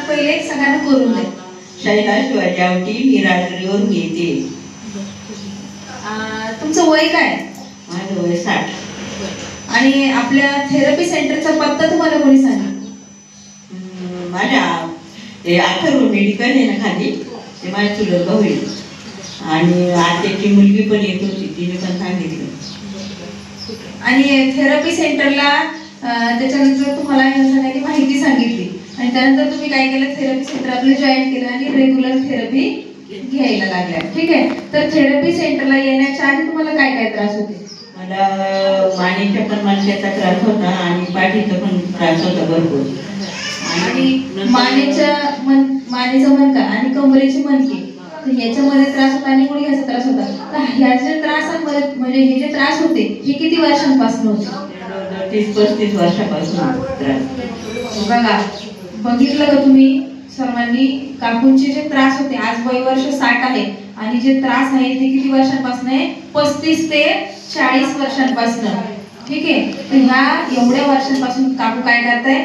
पहिले सगळ्यांना करून द्या. शैला शिवाजी आवटी, मी रात्रीवरून येते. तुमचं वय काय? माझं वय 60. आणि आपल्या थेरपी सेंटरचा पत्ता तुम्हाला कोणी सांगितलं? माझ्या ते अथर्व मेडिकल आहे ना खाली, ते माझ्या चुलत भाऊ आहे. आणि आत्याची मुलगी पण येत होती, तिने पण सांगितलं. आणि थेरपी सेंटरला त्याच्यानंतर तुम्हाला ह्या सगळ्याची माहिती सांगितली आणि त्यानंतर तुम्ही काय केलं, थेरपी सेंटर आपलं जॉईन केलं आणि रेग्युलर थेरपी घ्यायला लागल्या. ठीक आहे. तर थेरपी सेंटरला येण्याच्या आधी तुम्हाला काय काय त्रास होते? मला मानेच्या पण मणक्याचा त्रास होता आणि पाठीचा पण त्रास होता भरपूर. आणि मानेचा मणका आणि कमरेची मणके, तर याच्यामध्ये त्रास होता आणि गुडघ्याचा त्रास होता. तर ह्या जे त्रासांमध्ये म्हणजे हे जे त्रास होते हे किती वर्षांपासून होते? 30-35 वर्षापासून त्रास. बघा, बघितलं का तुम्ही सर्वांनी, काकूंचे जे त्रास होते, आज वय वर्ष 60 आहे आणि जे त्रास आहे ते किती वर्षांपासून आहे? 35 ते 40 वर्षांपासून. ठीक आहे. तर ह्या एवढ्या वर्षांपासून काकू काय करताय?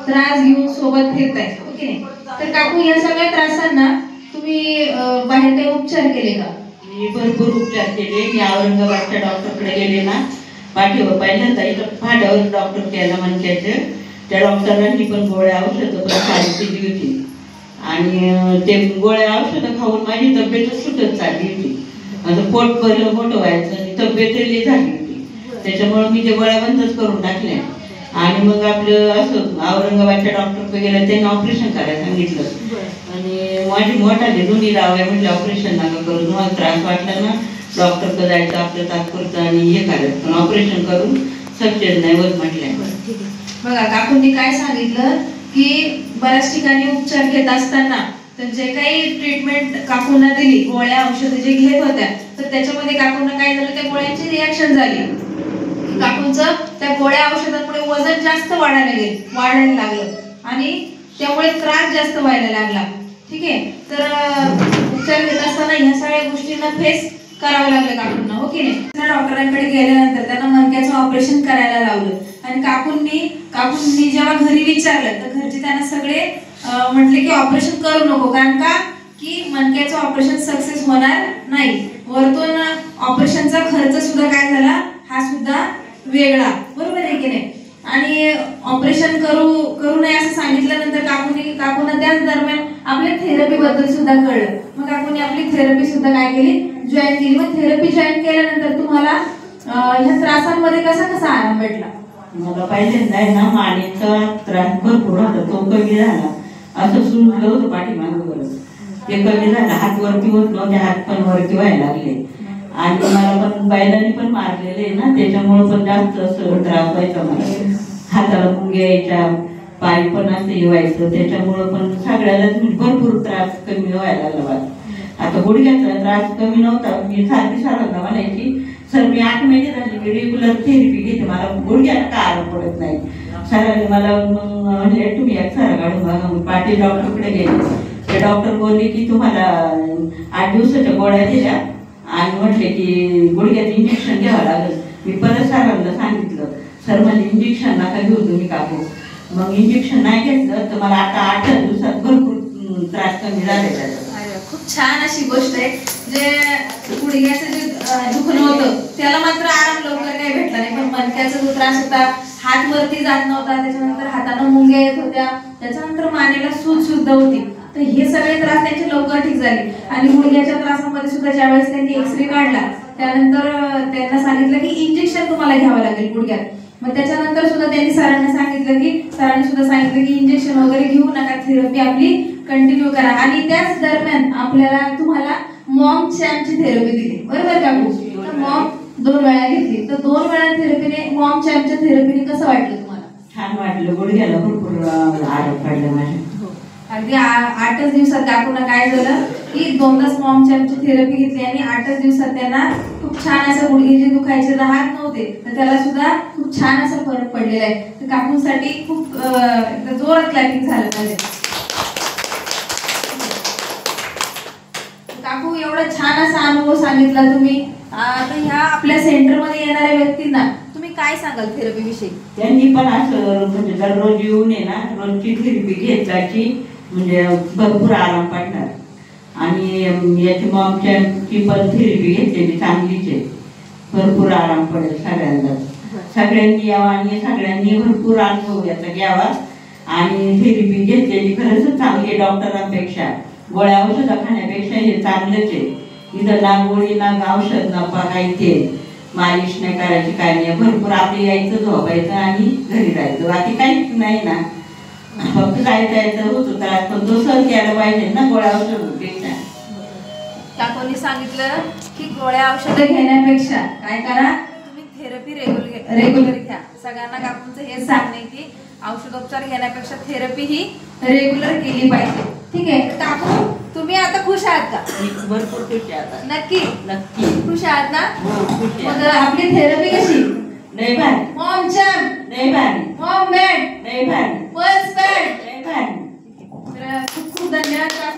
त्रास घेऊन सोबत फिरताय. ओके. तर काकू या सगळ्या त्रासांना तुम्ही बाहेर काही उपचार केले का? मी भरपूर उपचार केले. मी औरंगाबादच्या डॉक्टरकडे गेले ना, पाठीवर पहिल्यांदा इथं फाट्यावर डॉक्टर केला मणक्याचे. त्या डॉक्टरांनी पण गोळ्या औषधं पण चालू केली होती आणि ते गोळ्या औषधं खाऊन माझी तब्येतच सुटत चालली होती. माझं पोट भरलं मोठं व्हायचं आणि तब्येतही झाली होती. त्याच्यामुळे मी ते गोळ्या बंदच करून टाकल्या. आणि मग आपलं असं औरंगाबादच्या डॉक्टरकडे गेलं, त्यांनी ऑपरेशन करायला सांगितलं. आणि माझी मोठाली दोन्ही लावल्या, म्हणजे ऑपरेशन नका करू, तुम्हाला त्रास वाटला ना डॉक्टरकडे जायचं आपलं तात्पुरतं आणि हे करायचं, पण ऑपरेशन करून सक्सेस नाही होत म्हटल्या. बघा, काकूंनी काय सांगितलं की बऱ्याच ठिकाणी उपचार घेत असताना तर जे काही ट्रीटमेंट काकूंना दिली, गोळ्या औषधं जे घेत होत्या, तर त्याच्यामध्ये काकूंना काय झालं, त्या गोळ्यांची रिॲक्शन झाली. काकूंचं त्या गोळ्या औषधांमुळे वजन जास्त वाढायला लागलं आणि त्यामुळे त्रास जास्त व्हायला लागला. ठीक आहे. तर उपचार घेत असताना ह्या सगळ्या गोष्टींना फेस करावं लागलं काकूंना. हो की नाही? डॉक्टरांकडे गेल्यानंतर त्यांना मणक्याचं ऑपरेशन करायला लावलं आणि काकूंनी जेव्हा घरी विचारलं तर घरचे त्यांना सगळे म्हटले की ऑपरेशन करू नको, कारण का की मणक्याचं ऑपरेशन सक्सेस होणार नाही. वरतून ऑपरेशनचा खर्च सुद्धा काय झाला, हा सुद्धा वेगळा. बरोबर आहे की नाही? आणि ऑपरेशन करू नये असं सांगितल्यानंतर काकूंना त्याच दरम्यान आपल्या थेरपी बद्दल सुद्धा कळलं. मग काकूंनी आपली थेरपी सुद्धा काय केली, जॉईन केली. मग थेरपी जॉईन केल्यानंतर तुम्हाला ह्या त्रासांमध्ये कसा आराम भेटला? मला पहिल्यांदा आहे ना मानेचा त्रास भरपूर होता, तो कमी झाला. असं सुटलं होतं पाठीमागं, ते कमी झालं. हात वरती होत नव्हते, हात पण वरती व्हायला लागले. आणि मला पण बैलांनी पण मारलेले ना, त्याच्यामुळे पण जास्त असं त्रास व्हायचा. मला हाताला मुंग्या यायच्या, पाय पण असं व्हायचं, त्याच्यामुळं पण सगळ्यालाच भरपूर त्रास कमी व्हायला लागला. आता गुडघ्याचा त्रास कमी नव्हता. मी सारखी सरांना म्हणायची, सर मी 8 महिने झाले मी रेग्युलर थेरपी घेते, मला गुडघ्याला का आराम पडत नाही. सरांनी मला मग म्हणले तुम्ही एक सरा काढून बघा. मग पाटील डॉक्टरकडे गेले. ते डॉक्टर बोलले की तुम्हाला 8 दिवसाच्या गोळ्या दिल्या आणि म्हटले की गुडघ्यात इंजेक्शन घ्यावं लागेल. मी परत सरांना सांगितलं, सर म्हणजे इंजेक्शन नका घेऊ तुम्ही काकू. मग इंजेक्शन नाही घेतलं तर मला आता 8 दिवसात भरपूर त्रास कमी झाले त्याचा. खूप छान अशी गोष्ट आहे. जे गुडघ्याचं जे दुखणं होतं त्याला मात्र आराम लवकर काही भेटला नाही, पण मणक्याचा जो त्रास होता, हात वरती जात नव्हता, त्याच्यानंतर हातानं मुंग्या येत होत्या, त्याच्यानंतर मानेला सूज सुद्धा होती. तर हे सगळे त्रास त्यांचे लवकर ठीक झाले. आणि गुडघ्याच्या त्रासामध्ये सुद्धा ज्यावेळेस त्यांनी एक्सरे काढला त्यानंतर त्यांना सांगितलं की इंजेक्शन तुम्हाला घ्यावं लागेल गुडघ्यात. मग त्याच्यानंतर सुद्धा त्यांनी सरांनी सुद्धा सांगितलं की इंजेक्शन वगैरे घेऊ नका, थेरपी आपली कंटिन्यू करा. आणि त्याच दरम्यान तुम्हाला मॉम चॅम्पची थेरपी दिली. बरोबर का? मॉम 2 वेळा घेतली. तर 2 वेळा थेरपीने, मॉम चॅम्पच्या थेरपीने कसं वाटलं तुम्हाला? छान वाटलं. गुडघ्याला भरपूर आराम पडला माझ्या. अगदी 8च दिवसात काकूंना काय झालं की 2दाच मॉम चॅम्पची थेरपी घेतली आणि 8च दिवसात त्यांना खूप छान असं गुडघे जे दुखायचे राहत नव्हते तर त्याला सुद्धा खूप छान असा फरक पडलेला आहे. तर काकूंसाठी खूप जोरात क्लॅपिंग झालं पाहिजे. काकू, एवढा छान असा अनुभव सांगितला तुम्ही. तर ह्या आपल्या सेंटरमध्ये येणाऱ्या व्यक्तींना तुम्ही काय सांगाल थेरपी विषयी? त्यांनी पण असं म्हणजे दररोज येऊन आहे ना, रोजची थेरपी घेतल्याची म्हणजे भरपूर आराम पडणार. आणि याची मॉमची पण थेरपी घेतलेली चांगलीच आहे, भरपूर आराम पडेल सगळ्यांना. सगळ्यांनी यावं आणि सगळ्यांनी भरपूर अनुभव याचा घ्यावा. आणि थेरपी घेतलेली खरंच चांगली आहे, डॉक्टरांपेक्षा गोळ्या औषधं खाण्यापेक्षा हे चांगलंच आहे. इथं ना गोळी ना औषध ना काही ते मालिश नाही करायची, काय नाही. भरपूर आपलं यायचं, झोपायचं आणि घरी जायचं, बाकी काहीच नाही ना. फक्त जायचं होतं त्रास, पण तो सहन केला पाहिजे ना गोळ्या औषधापेक्षा. काकूंनी सांगितलं की गोळ्या औषधं घेण्यापेक्षा काय करा, तुम्ही थेरपी रेग्युलर घ्या. सगळ्यांना काकूंचं हे सांगणे की औषधोपचार घेण्यापेक्षा थेरपी ही रेग्युलर केली पाहिजे. ठीक आहे काकू, तुम्ही आता खुश आहात का? भरपूर खुश आहे आता. नक्की नक्की खुश आहात ना? हो खुश मग आहे. आपली थेरपी कशी? नाही भारी, मॉम छान, नाही भारी, मॉम बॅड, नाही भारी, पल्स बॅड. नाही भारी. तर खूप खूप धन्यवाद.